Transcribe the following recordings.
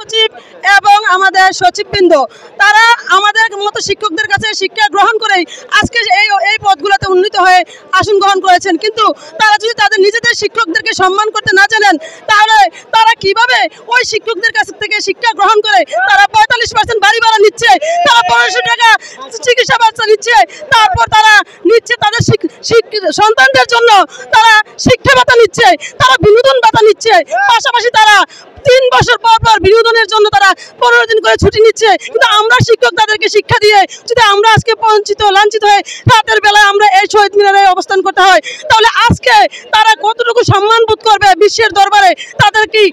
সচিব এবং আমাদের সচিববৃন্দ তারা আমাদের মতো শিক্ষকদের কাছে শিক্ষা গ্রহণ করেই আজকে এই পদগুলোতে উন্নীত হয়ে আসন গ্রহণ করেছেন। কিন্তু তারা যদি তাদের নিজেদের শিক্ষকদেরকে সম্মান করতে না জানেন তাহলে তারা কিভাবে ওই শিক্ষকদের কাছ থেকে শিক্ষা গ্রহণ করে? তারা 45% বাড়ি ভাড়া নিচ্ছে, তারা 1500 টাকা চিকিৎসা বাচ্চা নিচ্ছে, তারপর তারা নিচ্ছে তাদের সন্তানদের জন্য তারা শিক্ষা ভাতা নিচ্ছে, তারা বিনোদন ভাতা নিচ্ছে, পাশাপাশি তারা 3 বছর পর পর বিনোদনের জন্য তারা 15 দিন করে ছুটি নিচ্ছে। কিন্তু আমরা শিক্ষক তাদেরকে শিক্ষা দিয়ে যদি আমরা আজকে বঞ্চিত লাঞ্ছিত হয়ে রাতের বেলায় আমরা এই শহীদ মিনারে অবস্থান করতে হয়, তাহলে আজকে তারা কতটুকু সম্মান বোধ করবে বিশ্বের দরবারে? তাদের কি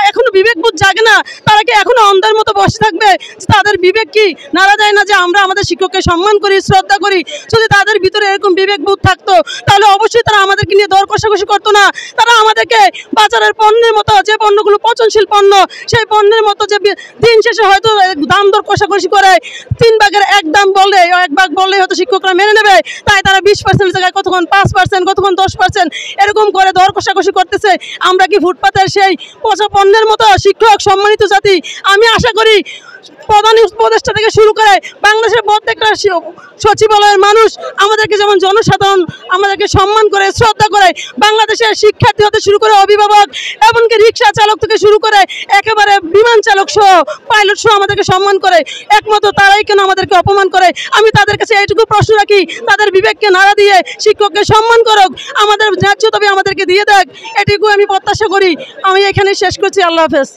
এখনো বিবেকবোধ জাগে না? তারা কি এখনো অন্ধের মতো বসে থাকবে? তাদের বিবেক কি নাড়া যায় না যে আমরা আমাদের শিক্ষককে সম্মান করি, শ্রদ্ধা করি? যদি তাদের ভিতরে এরকম বিবেকবোধ থাকতো তাহলে অবশ্যই তারা আমাদেরকে নিয়ে দর কষাকষি করতো না। তারা আমাদেরকে বাজারের পণ্যের মতো, যে পণ্যগুলো পচনশীল পণ্য, সেই পণ্যের মতো যে দিন শেষে হয়তো দাম দর কষাকষি করে 3 ভাগের 1 দাম বললে 1 ভাগ বললে হয়তো শিক্ষকরা মেনে নেবে, তাই তারা 20% জায়গায় কতক্ষণ 5%, কতক্ষণ 10% এরকম করে দর কষাকষি করতেছে। আমরা কি ফুটপাতের সেই পচা পণ্যের মতো শিক্ষক সম্মানিত জাতি? আমি আশা করি প্রধান উপদেষ্টা থেকে শুরু করে বাংলাদেশের প্রত্যেকটা সচিবালয়ের মানুষ আমাদেরকে যেমন জনসাধারণ আমাদেরকে সম্মান করে, শ্রদ্ধা করে, বাংলাদেশের শিক্ষার্থী হতে শুরু করে অভিভাবক, এমনকি রিক্সা চালক থেকে শুরু করে একেবারে বিমান চালক সহ, পাইলট সহ আমাদেরকে সম্মান করে, একমাত্র তারাই কেন আমাদেরকে অপমান করে? আমি তাদের কাছে এইটুকু প্রশ্ন রাখি, তাদের বিবেককে নাড়া দিয়ে শিক্ষককে সম্মান করুক, আমাদের ন্যায্য দাবি আমাদেরকে দিয়ে দেখ, এটুকু আমি প্রত্যাশা করি। আমি এখানে শেষ করছি। আল্লাহ হাফেজ।